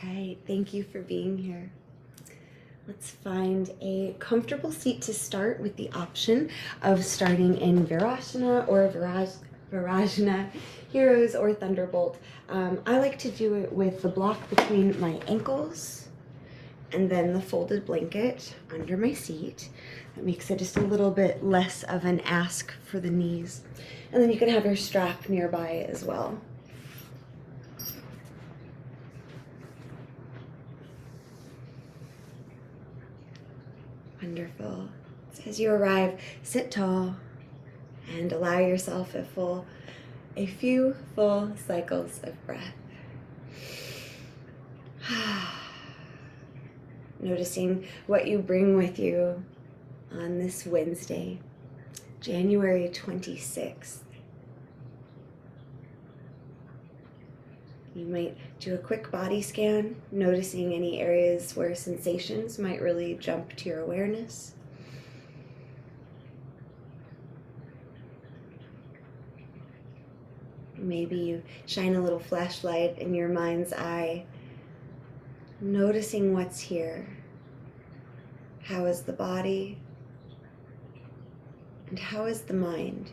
right, thank you for being here. Let's find a comfortable seat to start with the option of starting in Virasana or Virajna, Heroes or Thunderbolt. I like to do it with the block between my ankles and then the folded blanket under my seat. That makes it just a little bit less of an ask for the knees. And then you can have your strap nearby as well. Wonderful. So as you arrive, sit tall and allow yourself a few full cycles of breath. Noticing what you bring with you on this Wednesday, January 26th. You might do a quick body scan, noticing any areas where sensations might really jump to your awareness. Maybe you shine a little flashlight in your mind's eye, noticing what's here. How is the body? And how is the mind?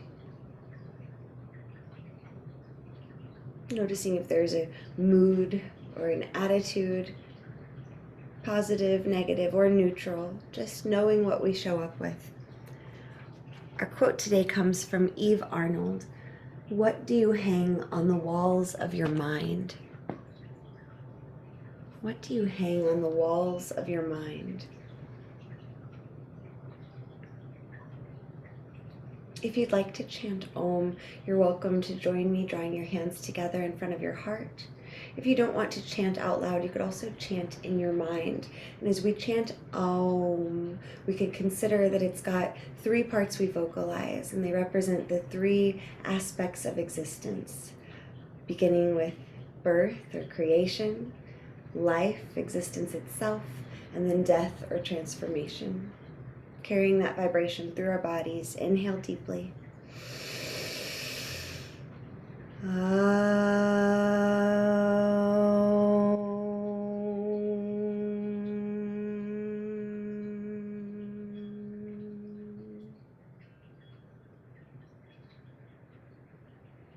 Noticing if there's a mood or an attitude, positive, negative, or neutral, just knowing what we show up with. Our quote today comes from Eve Arnold. What do you hang on the walls of your mind? What do you hang on the walls of your mind? If you'd like to chant Om, you're welcome to join me drawing your hands together in front of your heart. If you don't want to chant out loud, you could also chant in your mind. And as we chant Om, we could consider that it's got three parts we vocalize, and they represent the three aspects of existence, beginning with birth or creation, life, existence itself, and then death or transformation. Carrying that vibration through our bodies. Inhale deeply.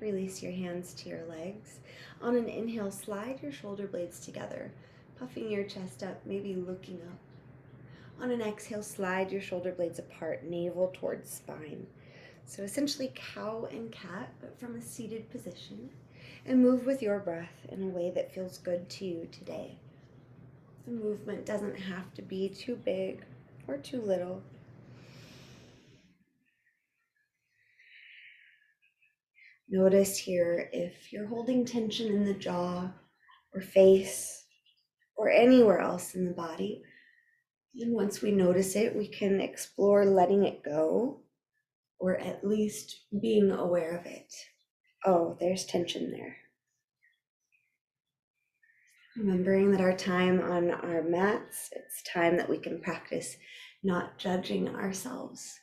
Release your hands to your legs. On an inhale, slide your shoulder blades together, puffing your chest up, maybe looking up. On an exhale, slide your shoulder blades apart, navel towards spine. So essentially cow and cat, but from a seated position. And move with your breath in a way that feels good to you today. The movement doesn't have to be too big or too little. Notice here if you're holding tension in the jaw or face or anywhere else in the body. And once we notice it, we can explore letting it go, or at least being aware of it. Oh, there's tension there. Remembering that our time on our mats, it's time that we can practice not judging ourselves.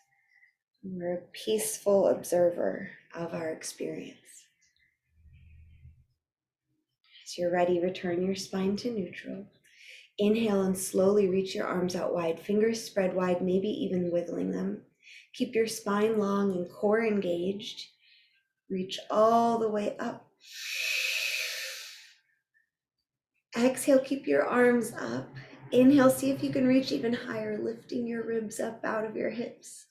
We're a peaceful observer of our experience. As you're ready, return your spine to neutral. Inhale and slowly reach your arms out wide, fingers spread wide, maybe even wiggling them. Keep your spine long and core engaged. Reach all the way up. Exhale, keep your arms up. Inhale, see if you can reach even higher, lifting your ribs up out of your hips.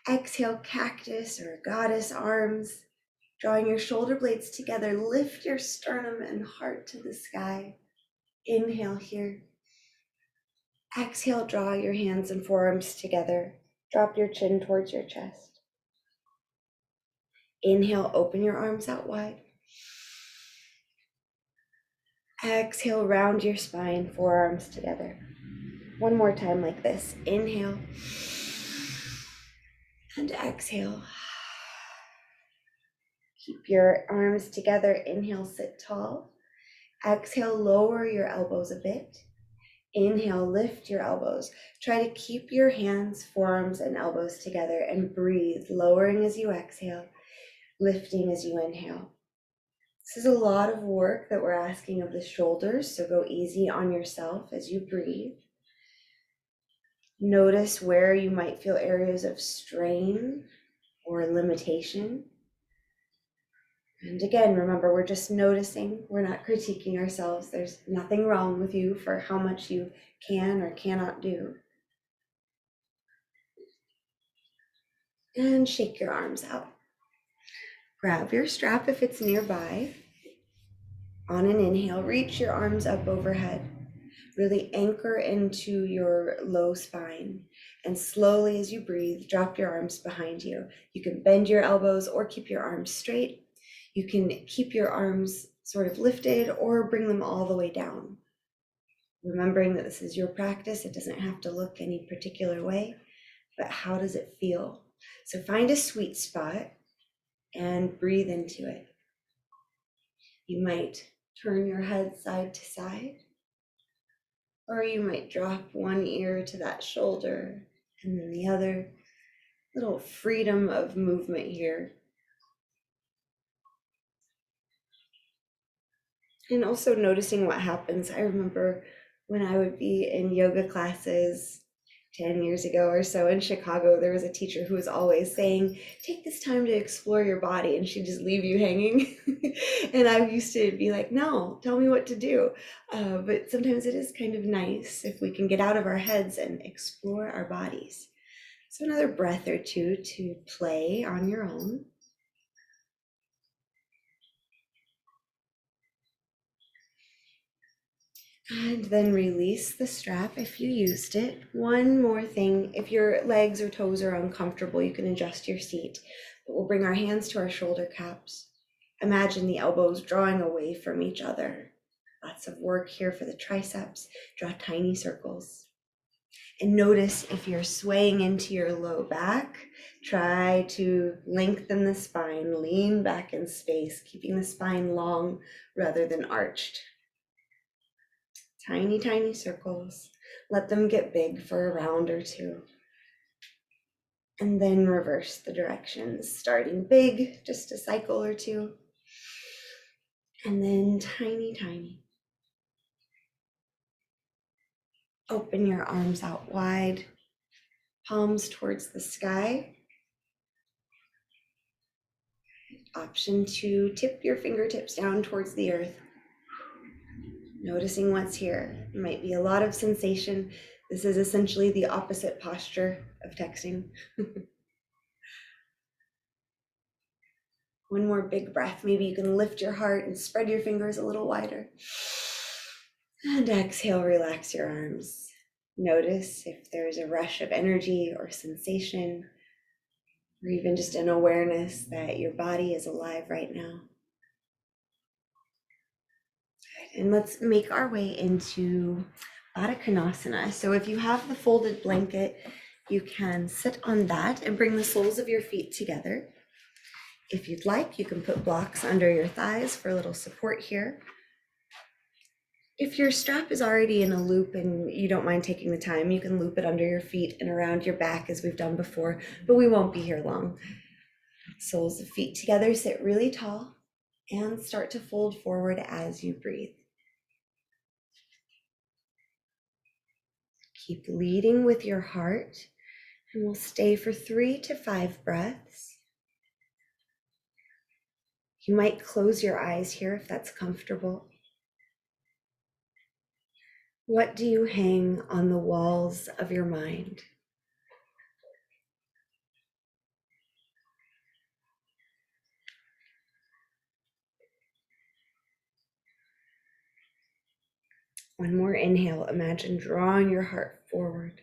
Exhale, cactus or goddess arms. Drawing your shoulder blades together, lift your sternum and heart to the sky. Inhale here. Exhale, draw your hands and forearms together. Drop your chin towards your chest. Inhale, open your arms out wide. Exhale, round your spine, forearms together. One more time like this. Inhale and exhale. Keep your arms together. Inhale, sit tall. Exhale, lower your elbows a bit. Inhale, lift your elbows. Try to keep your hands, forearms, and elbows together and breathe, lowering as you exhale, lifting as you inhale. This is a lot of work that we're asking of the shoulders, so go easy on yourself as you breathe. Notice where you might feel areas of strain or limitation. And again, remember, we're just noticing, we're not critiquing ourselves. There's nothing wrong with you for how much you can or cannot do. And shake your arms out. Grab your strap if it's nearby. On an inhale, reach your arms up overhead. Really anchor into your low spine. And slowly as you breathe, drop your arms behind you. You can bend your elbows or keep your arms straight. You can keep your arms sort of lifted or bring them all the way down. Remembering that this is your practice, it doesn't have to look any particular way, but how does it feel? So find a sweet spot and breathe into it. You might turn your head side to side, or you might drop one ear to that shoulder and then the other. Little freedom of movement here. And also noticing what happens. I remember when I would be in yoga classes 10 years ago or so in Chicago, there was a teacher who was always saying, take this time to explore your body, and she'd just leave you hanging. And I used to be like, no, tell me what to do. But sometimes it is kind of nice if we can get out of our heads and explore our bodies. So another breath or two to play on your own. And then release the strap if you used it. One more thing, if your legs or toes are uncomfortable, you can adjust your seat. But we'll bring our hands to our shoulder caps. Imagine the elbows drawing away from each other. Lots of work here for the triceps. Draw tiny circles. And notice if you're swaying into your low back, try to lengthen the spine, lean back in space, keeping the spine long rather than arched. Tiny, tiny circles. Let them get big for a round or two. And then reverse the directions, starting big, just a cycle or two. And then tiny, tiny. Open your arms out wide, palms towards the sky. Option to tip your fingertips down towards the earth. Noticing what's here. There might be a lot of sensation. This is essentially the opposite posture of texting. One more big breath. Maybe you can lift your heart and spread your fingers a little wider. And exhale, relax your arms. Notice if there's a rush of energy or sensation, or even just an awareness that your body is alive right now. And let's make our way into Baddha Konasana. So if you have the folded blanket, you can sit on that and bring the soles of your feet together. If you'd like, you can put blocks under your thighs for a little support here. If your strap is already in a loop and you don't mind taking the time, you can loop it under your feet and around your back as we've done before, but we won't be here long. Soles of feet together, sit really tall and start to fold forward as you breathe. Keep leading with your heart, and we'll stay for 3 to 5 breaths. You might close your eyes here if that's comfortable. What do you hang on the walls of your mind? One more inhale. Imagine drawing your heart forward.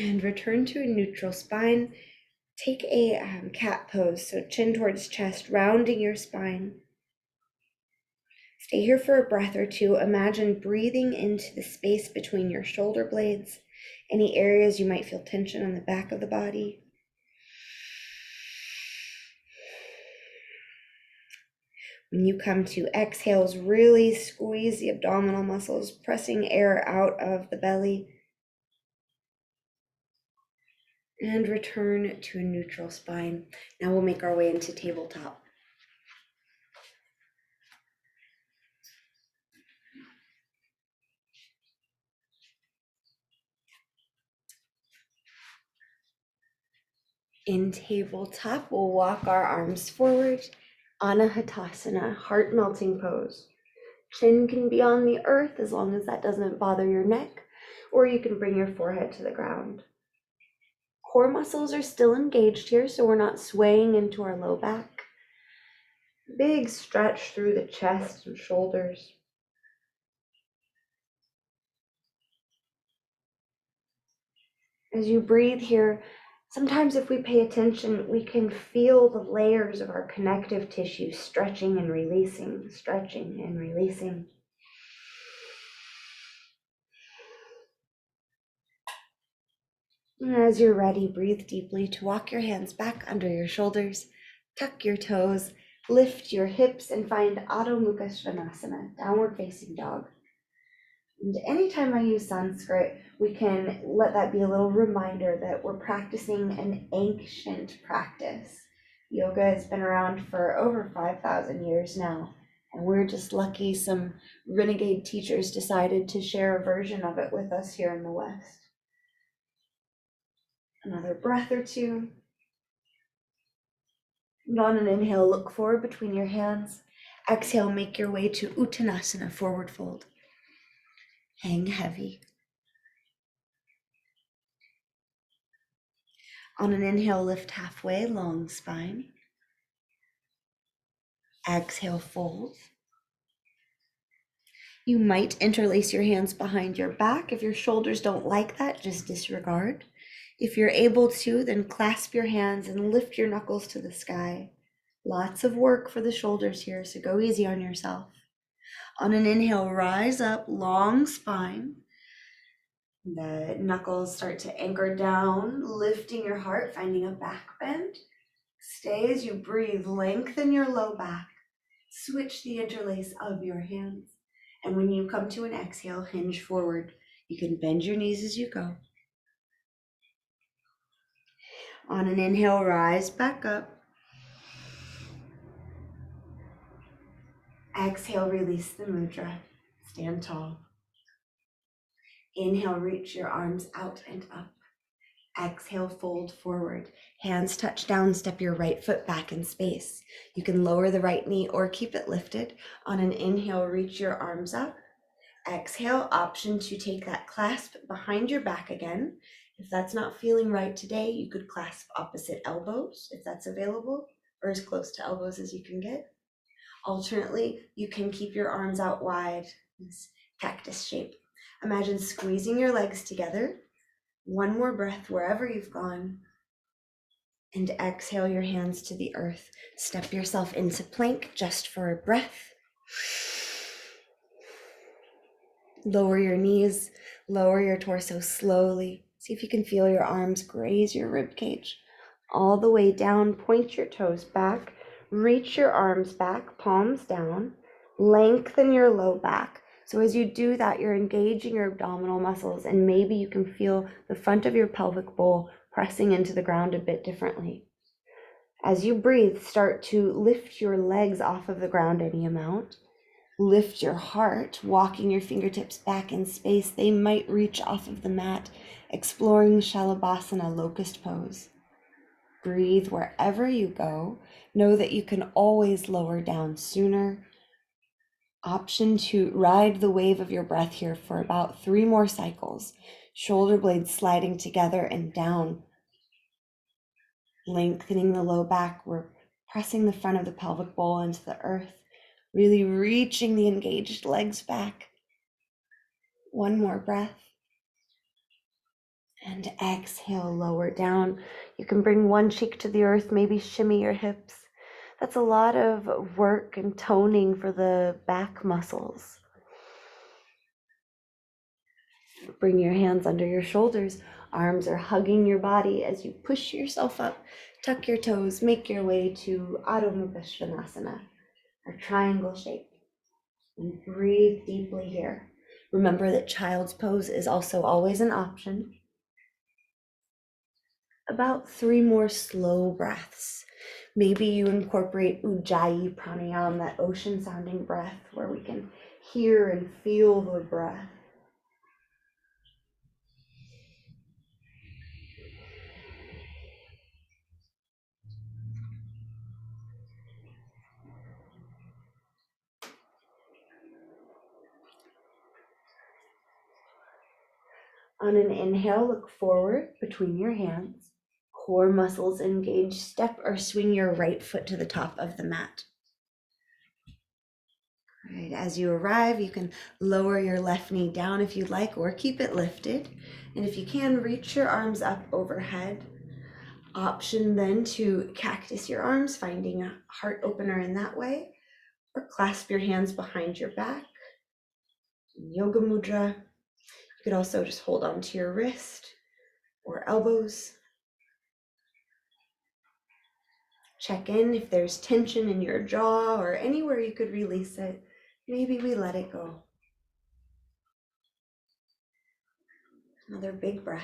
And return to a neutral spine. Take a cat pose, so chin towards chest, rounding your spine. Stay here for a breath or two. Imagine breathing into the space between your shoulder blades, any areas you might feel tension on the back of the body. When you come to exhales, really squeeze the abdominal muscles, pressing air out of the belly. And return to a neutral spine. Now we'll make our way into tabletop. In tabletop, we'll walk our arms forward. Anahatasana, heart melting pose. Chin can be on the earth as long as that doesn't bother your neck, or you can bring your forehead to the ground. Core muscles are still engaged here, so we're not swaying into our low back. Big stretch through the chest and shoulders. As you breathe here, sometimes if we pay attention, we can feel the layers of our connective tissue stretching and releasing, stretching and releasing. And as you're ready, breathe deeply to walk your hands back under your shoulders, tuck your toes, lift your hips, and find Adho Mukha Svanasana, downward facing dog. And anytime I use Sanskrit, we can let that be a little reminder that we're practicing an ancient practice. Yoga has been around for over 5,000 years now, and we're just lucky some renegade teachers decided to share a version of it with us here in the West. Another breath or two. And on an inhale, look forward between your hands. Exhale, make your way to Uttanasana, forward fold. Hang heavy. On an inhale, lift halfway, long spine. Exhale, fold. You might interlace your hands behind your back. If your shoulders don't like that, just disregard. If you're able to, then clasp your hands and lift your knuckles to the sky. Lots of work for the shoulders here, so go easy on yourself. On an inhale, rise up, long spine. The knuckles start to anchor down, lifting your heart, finding a back bend. Stay as you breathe, lengthen your low back. Switch the interlace of your hands. And when you come to an exhale, hinge forward. You can bend your knees as you go. On an inhale, rise back up. Exhale, release the mudra. Stand tall. Inhale, reach your arms out and up. Exhale, fold forward. Hands touch down, step your right foot back in space. You can lower the right knee or keep it lifted. On an inhale, reach your arms up. Exhale, option to take that clasp behind your back again. If that's not feeling right today, you could clasp opposite elbows if that's available, or as close to elbows as you can get. Alternately, you can keep your arms out wide, this cactus shape. Imagine squeezing your legs together. One more breath wherever you've gone. And exhale your hands to the earth. Step yourself into plank just for a breath. Lower your knees, lower your torso slowly. See if you can feel your arms graze your rib cage. All the way down, point your toes back, reach your arms back, palms down, lengthen your low back. So as you do that, you're engaging your abdominal muscles, and maybe you can feel the front of your pelvic bowl pressing into the ground a bit differently. As you breathe, start to lift your legs off of the ground any amount. Lift your heart, walking your fingertips back in space. They might reach off of the mat, exploring Shalabhasana, locust pose. Breathe wherever you go. Know that you can always lower down sooner. Option to ride the wave of your breath here for about 3 more cycles. Shoulder blades sliding together and down. Lengthening the low back. We're pressing the front of the pelvic bowl into the earth. Really reaching the engaged legs back. One more breath. And exhale, lower down. You can bring one cheek to the earth, maybe shimmy your hips. That's a lot of work and toning for the back muscles. Bring your hands under your shoulders. Arms are hugging your body as you push yourself up. Tuck your toes, make your way to Adho Mukha Svanasana, our triangle shape. And breathe deeply here. Remember that child's pose is also always an option. About 3 more slow breaths. Maybe you incorporate Ujjayi pranayama, that ocean sounding breath where we can hear and feel the breath. On an inhale, look forward between your hands. Core muscles engage. Step or swing your right foot to the top of the mat. All right, as you arrive, you can lower your left knee down if you'd like, or keep it lifted. And if you can, reach your arms up overhead. Option then to cactus your arms, finding a heart opener in that way, or clasp your hands behind your back. Yoga mudra. You could also just hold on to your wrist or elbows. Check in if there's tension in your jaw or anywhere you could release it. Maybe we let it go. Another big breath.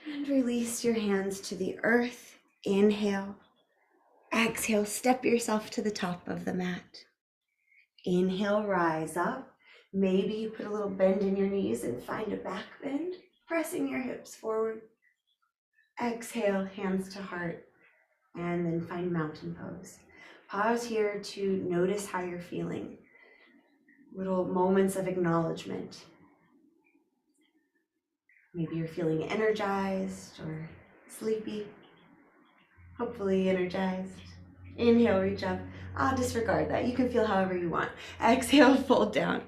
And release your hands to the earth. Inhale. Exhale, step yourself to the top of the mat. Inhale, rise up. Maybe you put a little bend in your knees and find a back bend, pressing your hips forward. Exhale, hands to heart, and then find mountain pose. Pause here to notice how you're feeling. Little moments of acknowledgement. Maybe you're feeling energized or sleepy. Hopefully energized. Inhale, reach up. I'll disregard that. You can feel however you want. Exhale, fold down.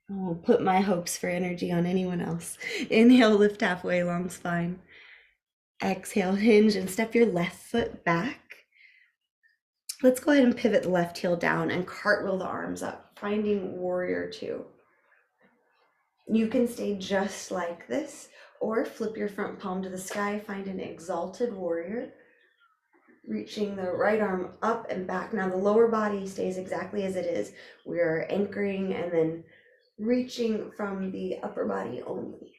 I won't put my hopes for energy on anyone else. Inhale, lift halfway, long spine. Exhale, hinge and step your left foot back. Let's go ahead and pivot the left heel down and cartwheel the arms up, finding warrior two. You can stay just like this, or flip your front palm to the sky, find an exalted warrior, reaching the right arm up and back. Now the lower body stays exactly as it is. We're anchoring and then reaching from the upper body only.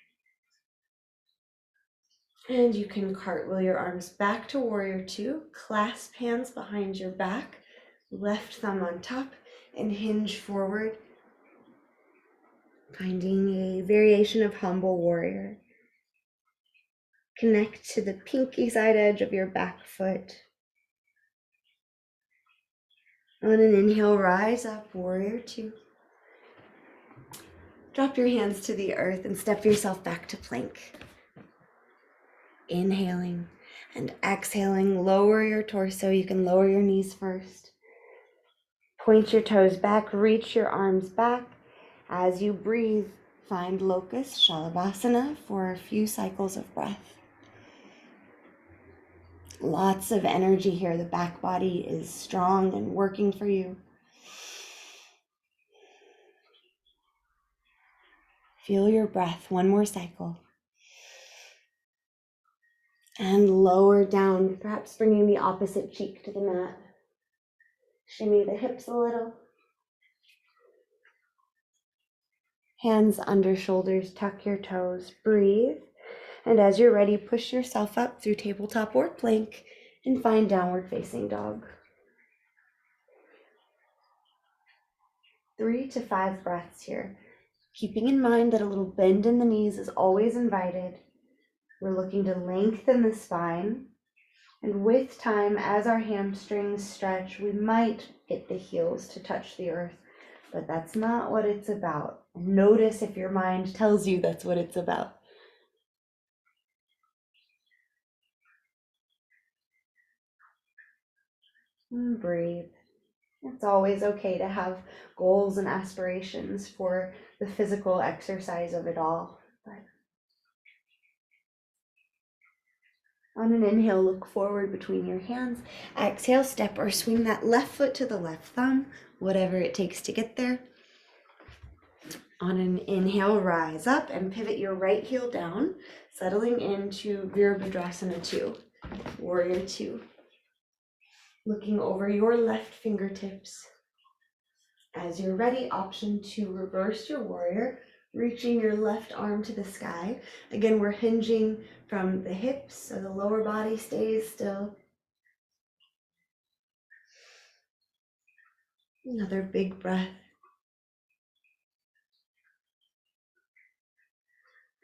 And you can cartwheel your arms back to warrior two, clasp hands behind your back, left thumb on top, and hinge forward, finding a variation of humble warrior. Connect to the pinky side edge of your back foot. On an inhale, rise up, warrior two. Drop your hands to the earth and step yourself back to plank. Inhaling and exhaling, lower your torso. You can lower your knees first. Point your toes back, reach your arms back. As you breathe, find locust shalabhasana for a few cycles of breath. Lots of energy here. The back body is strong and working for you. Feel your breath. One more cycle. And lower down, perhaps bringing the opposite cheek to the mat. Shimmy the hips a little. Hands under shoulders, tuck your toes, breathe. And as you're ready, push yourself up through tabletop or plank and find downward facing dog. 3 to 5 breaths here. Keeping in mind that a little bend in the knees is always invited. We're looking to lengthen the spine. And with time, as our hamstrings stretch, we might get the heels to touch the earth, but that's not what it's about. Notice if your mind tells you that's what it's about. And breathe. It's always okay to have goals and aspirations for the physical exercise of it all. But on an inhale, look forward between your hands. Exhale, step or swing that left foot to the left thumb, whatever it takes to get there. On an inhale, rise up and pivot your right heel down, settling into Virabhadrasana 2, Warrior 2. Looking over your left fingertips. As you're ready, option to reverse your warrior, reaching your left arm to the sky. Again, we're hinging from the hips, so the lower body stays still. Another big breath.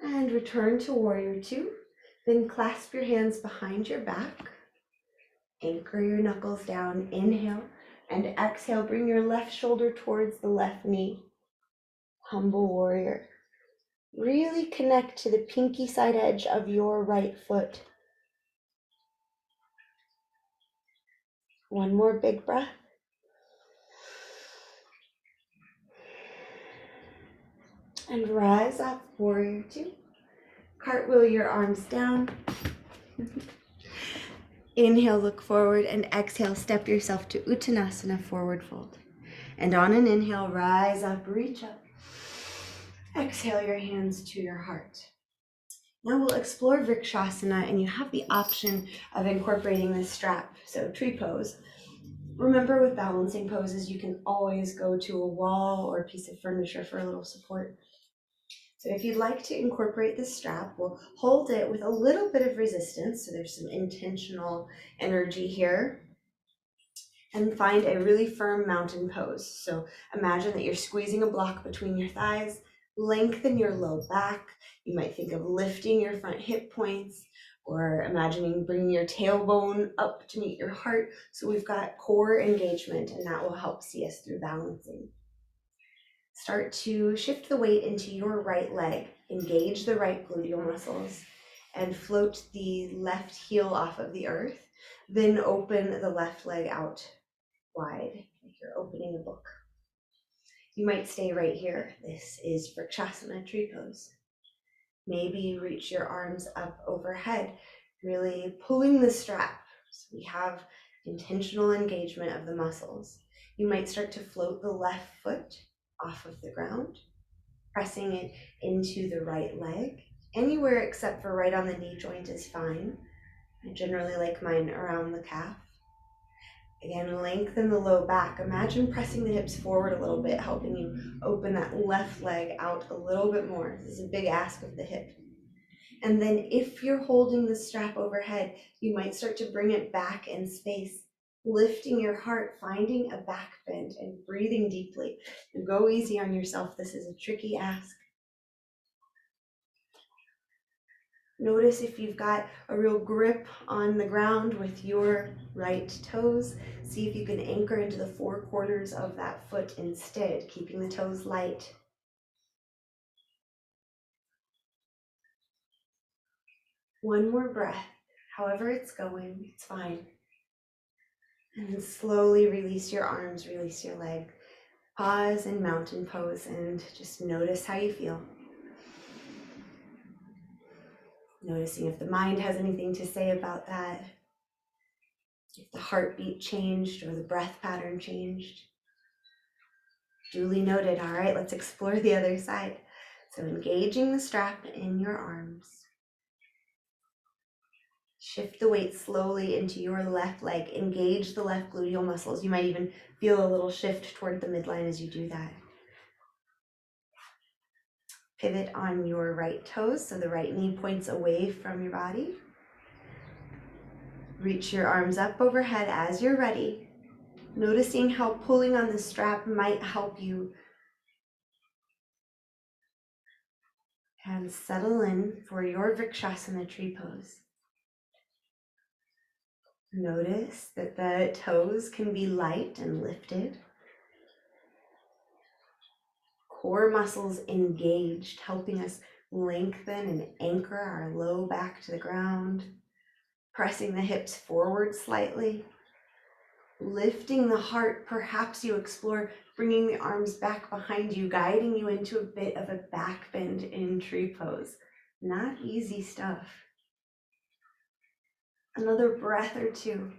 And return to warrior 2. Then clasp your hands behind your back. Anchor your knuckles down. Inhale and exhale. Bring your left shoulder towards the left knee. Humble warrior. Really connect to the pinky side edge of your right foot. One more big breath. And rise up, warrior two. Cartwheel your arms down. Inhale, look forward, and exhale, step yourself to Uttanasana, forward fold. And on an inhale, rise up, reach up. Exhale your hands to your heart. Now we'll explore Vrikshasana, and you have the option of incorporating this strap, so tree pose. Remember, with balancing poses, you can always go to a wall or a piece of furniture for a little support. So if you'd like to incorporate this strap, we'll hold it with a little bit of resistance, so there's some intentional energy here, and find a really firm mountain pose. So imagine that you're squeezing a block between your thighs, lengthen your low back. You might think of lifting your front hip points, or imagining bringing your tailbone up to meet your heart. So we've got core engagement, and that will help see us through balancing. Start to shift the weight into your right leg. Engage the right gluteal muscles and float the left heel off of the earth. Then open the left leg out wide, like you're opening a book. You might stay right here. This is Vrikshasana, tree pose. Maybe reach your arms up overhead, really pulling the strap. So we have intentional engagement of the muscles. You might start to float the left foot off of the ground, pressing it into the right leg. Anywhere except for right on the knee joint is fine. I generally like mine around the calf. Again, lengthen the low back. Imagine pressing the hips forward a little bit, helping you open that left leg out a little bit more. This is a big ask of the hip. And then if you're holding the strap overhead, you might start to bring it back in space, lifting your heart, finding a back bend and breathing deeply. And go easy on yourself. This is a tricky ask. Notice if you've got a real grip on the ground with your right toes. See if you can anchor into the four corners of that foot instead, keeping the toes light. One more breath. However it's going, it's fine. And then slowly release your arms, release your leg. Pause in mountain pose and just notice how you feel. Noticing if the mind has anything to say about that. If the heartbeat changed or the breath pattern changed. Duly noted. All right, let's explore the other side. So engaging the strap in your arms. Shift the weight slowly into your left leg. Engage the left gluteal muscles. You might even feel a little shift toward the midline as you do that. Pivot on your right toes so the right knee points away from your body. Reach your arms up overhead as you're ready. Noticing how pulling on the strap might help you. And settle in for your Vrikshasana tree pose. Notice that the toes can be light and lifted. Core muscles engaged, helping us lengthen and anchor our low back to the ground. Pressing the hips forward slightly. Lifting the heart, perhaps you explore bringing the arms back behind you, guiding you into a bit of a back bend in tree pose. Not easy stuff. Another breath or two.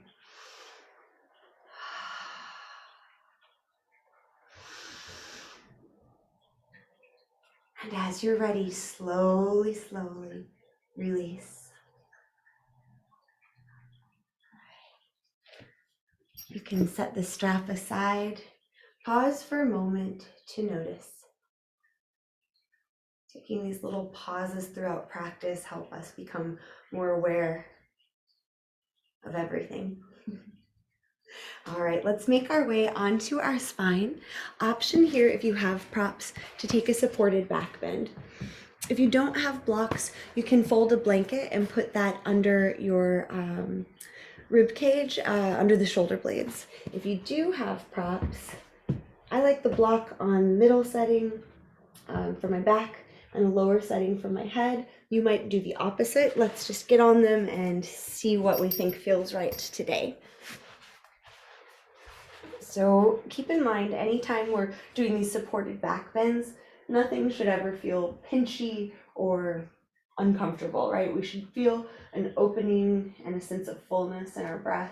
And as you're ready, slowly, slowly release. You can set the strap aside. Pause for a moment to notice. Taking these little pauses throughout practice help us become more aware of everything. All right, let's make our way onto our spine. Option here if you have props to take a supported back bend. If you don't have blocks, you can fold a blanket and put that under your rib cage, under the shoulder blades. If you do have props, I like the block on middle setting. for my back and a lower setting for my head. You might do the opposite. Let's just get on them and see what we think feels right today. So keep in mind, anytime we're doing these supported back bends, nothing should ever feel pinchy or uncomfortable, right? We should feel an opening and a sense of fullness in our breath.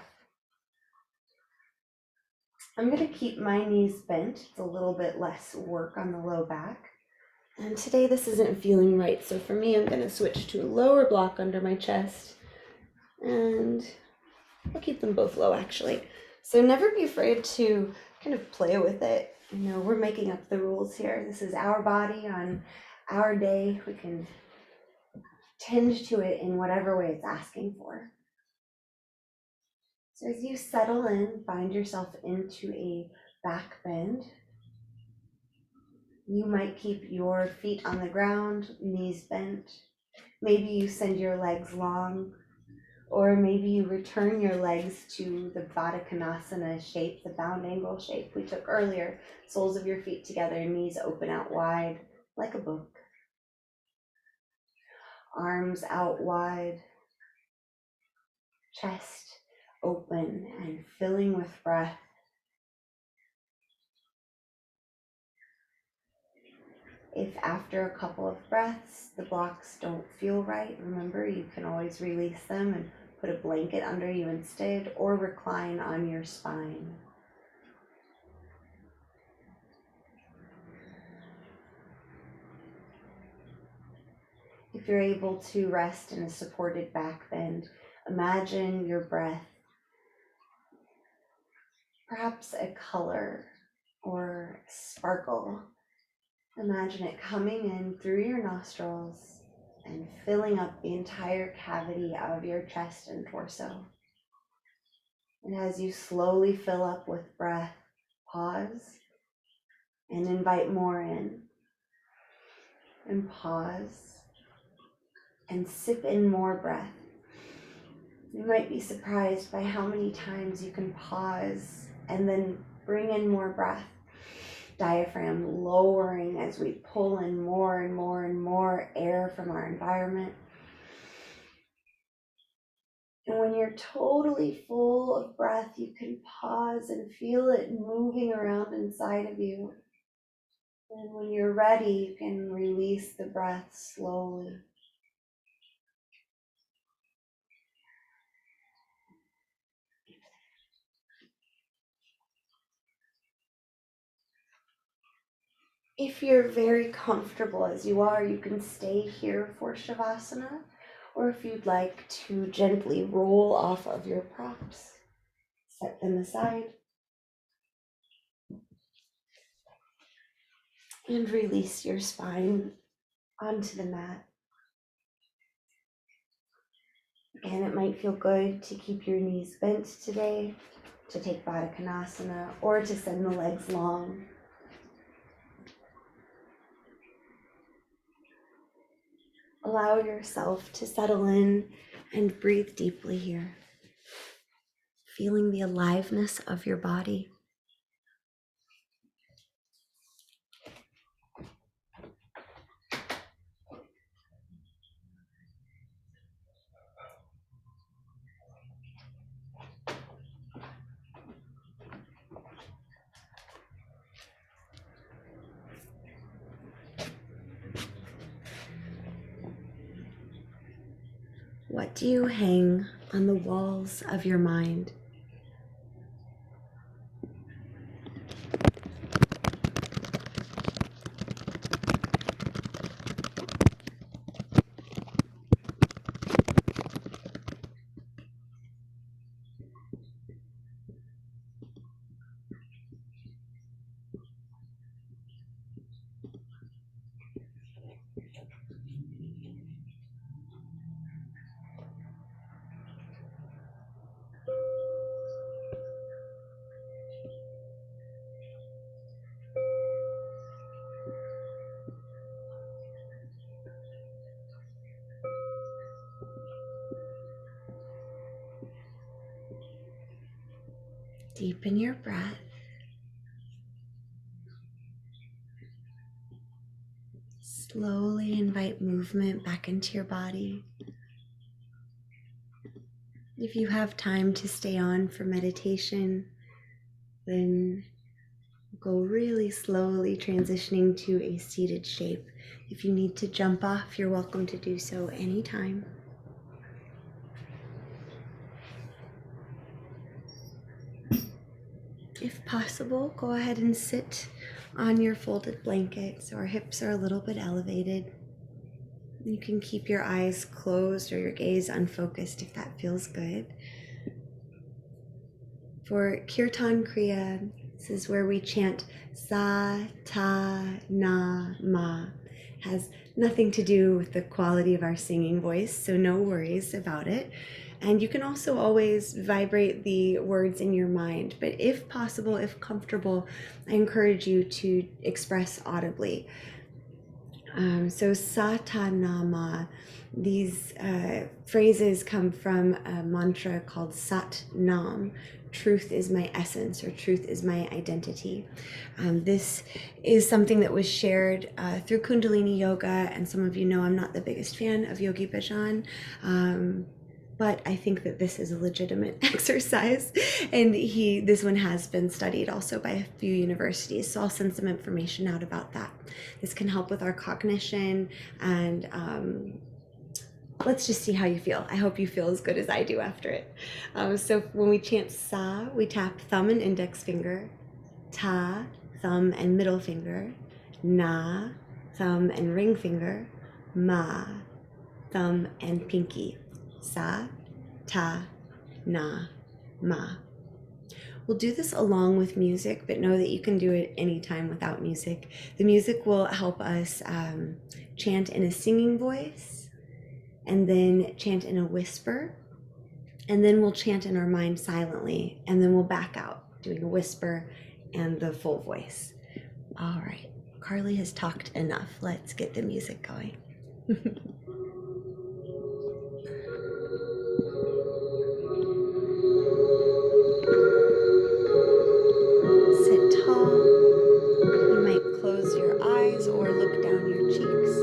I'm going to keep my knees bent. It's a little bit less work on the low back. And today this isn't feeling right. So for me, I'm going to switch to a lower block under my chest. And I'll keep them both low, actually. So never be afraid to kind of play with it. You know, we're making up the rules here. This is our body on our day. We can tend to it in whatever way it's asking for. So as you settle in, find yourself into a back bend. You might keep your feet on the ground, knees bent. Maybe you send your legs long, or maybe you return your legs to the Baddha Konasana shape, the bound angle shape we took earlier. Soles of your feet together, knees open out wide like a book. Arms out wide, chest open and filling with breath. If after a couple of breaths the blocks don't feel right, remember you can always release them and put a blanket under you instead, or recline on your spine. If you're able to rest in a supported back bend, imagine your breath, perhaps a color or sparkle. Imagine it coming in through your nostrils and filling up the entire cavity of your chest and torso. And as you slowly fill up with breath, pause and invite more in. And pause and sip in more breath. You might be surprised by how many times you can pause and then bring in more breath. Diaphragm lowering as we pull in more and more and more air from our environment. And when you're totally full of breath, you can pause and feel it moving around inside of you. And when you're ready, you can release the breath slowly. If you're very comfortable as you are, you can stay here for Shavasana, or if you'd like to gently roll off of your props, set them aside, and release your spine onto the mat. Again, it might feel good to keep your knees bent today, to take Baddha Konasana, or to send the legs long. Allow yourself to settle in and breathe deeply here, feeling the aliveness of your body. What do you hang on the walls of your mind? Deepen your breath. Slowly invite movement back into your body. If you have time to stay on for meditation, then go really slowly transitioning to a seated shape. If you need to jump off, you're welcome to do so anytime. If possible, go ahead and sit on your folded blanket so our hips are a little bit elevated. You can keep your eyes closed or your gaze unfocused if that feels good. For Kirtan Kriya, this is where we chant Sa, Ta, Na, Ma. Has nothing to do with the quality of our singing voice, so no worries about it. And you can also always vibrate the words in your mind, but if possible, if comfortable, I encourage you to express audibly. So Satanama, these phrases come from a mantra called Sat Nam. Truth is my essence, or truth is my identity. This is something that was shared through Kundalini Yoga, and some of you know I'm not the biggest fan of Yogi Bhajan. But I think that this is a legitimate exercise, and this one has been studied also by a few universities, so I'll send some information out about that. This can help with our cognition, and let's just see how you feel. I hope you feel as good as I do after it. So when we chant Sa, we tap thumb and index finger, Ta, thumb and middle finger, Na, thumb and ring finger, Ma, thumb and pinky. Sa, Ta, Na, Ma. We'll do this along with music, but know that you can do it anytime without music. The music will help us chant in a singing voice, and then chant in a whisper, and then we'll chant in our mind silently, and then we'll back out doing a whisper and the full voice. All right, Carly has talked enough. Let's get the music going. Sit tall. You might close your eyes or look down your cheeks.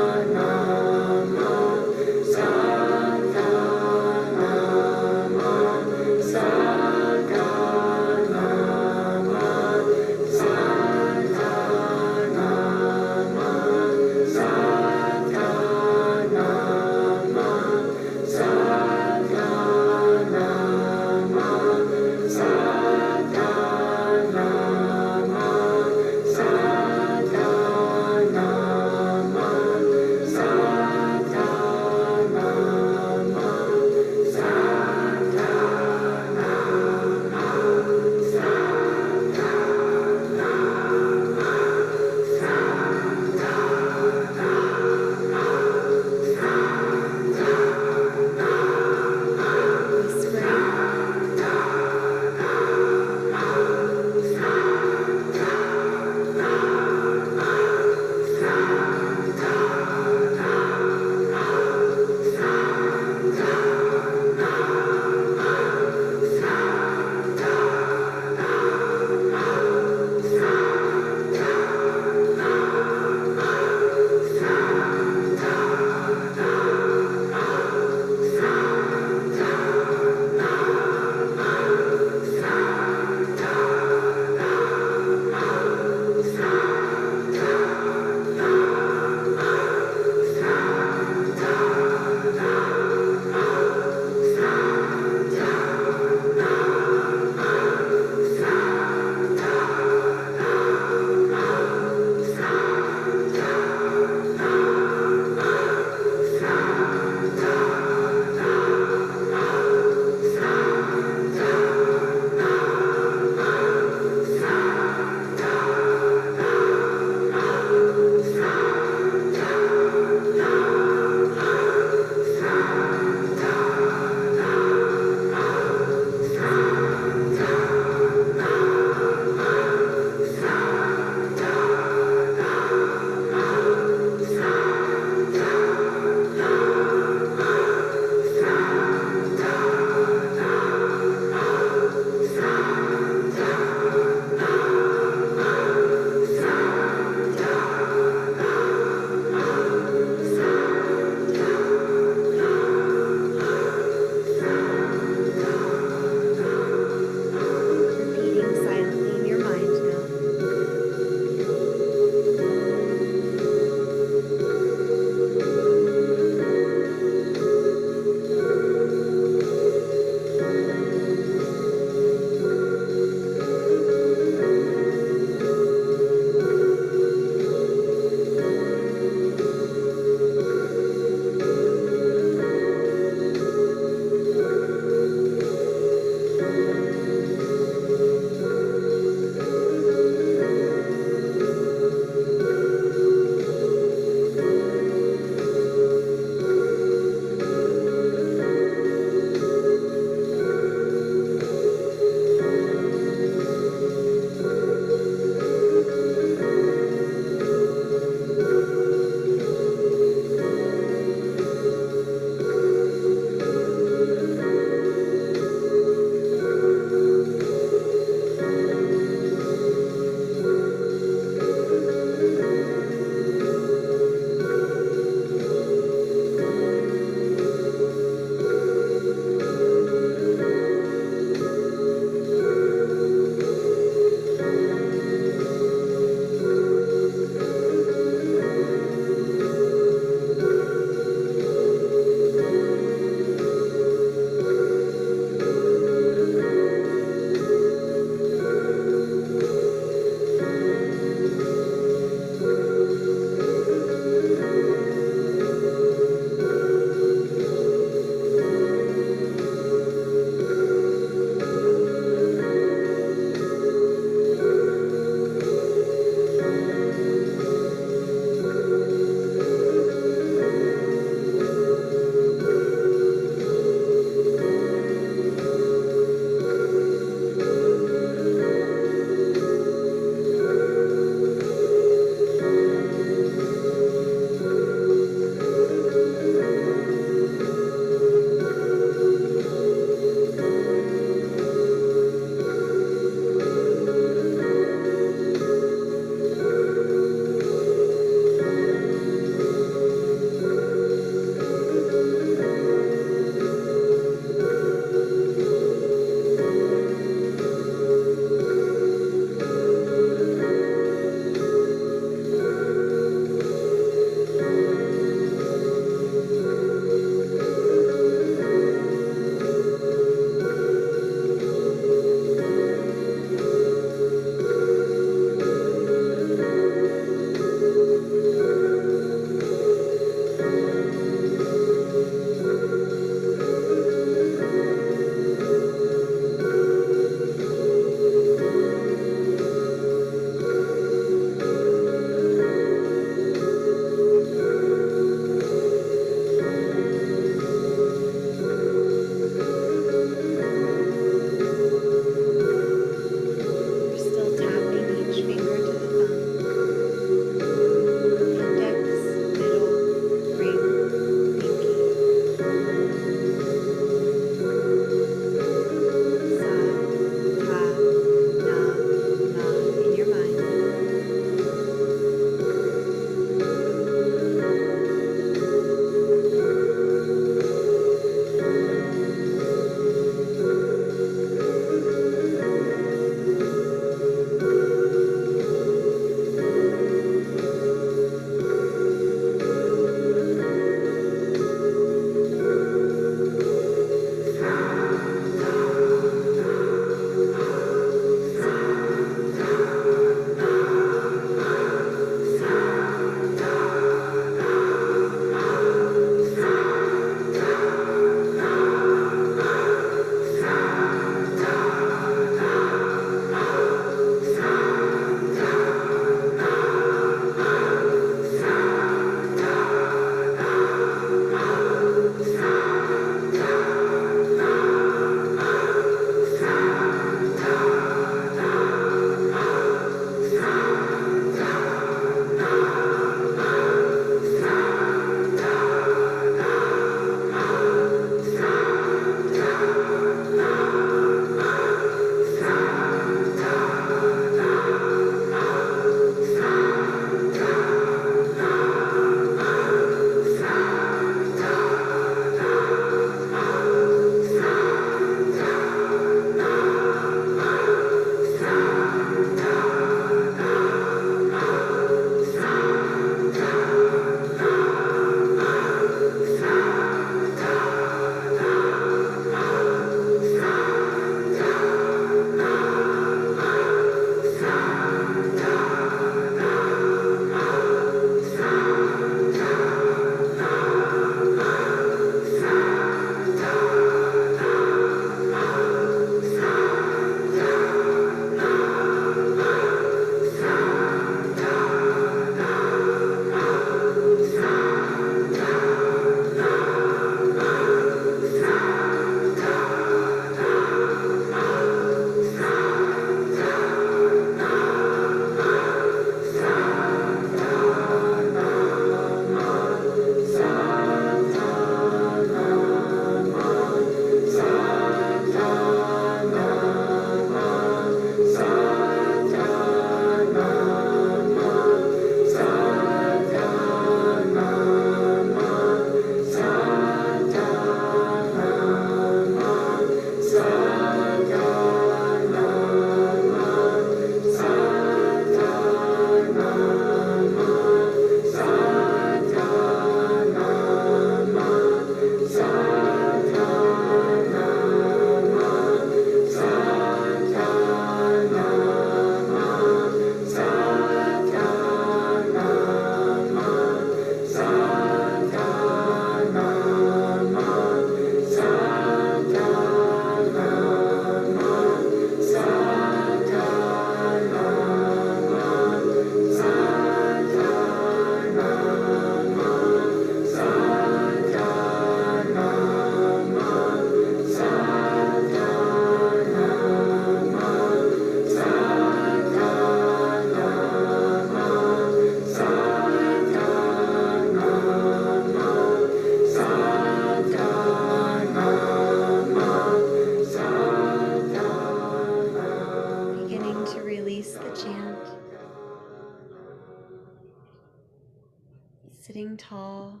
Sitting tall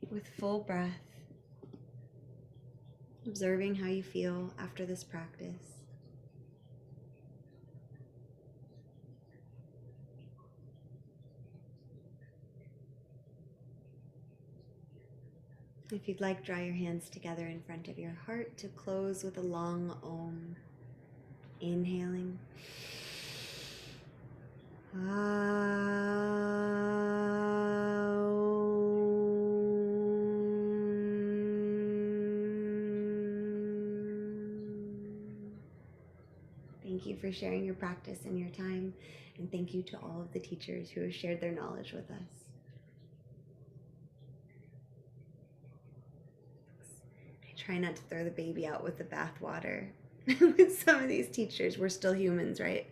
with full breath, observing how you feel after this practice. If you'd like, draw your hands together in front of your heart to close with a long Om. Inhaling. Thank you for sharing your practice and your time, and thank you to all of the teachers who have shared their knowledge with us. I try not to throw the baby out with the bathwater. With some of these teachers, we're still humans, right?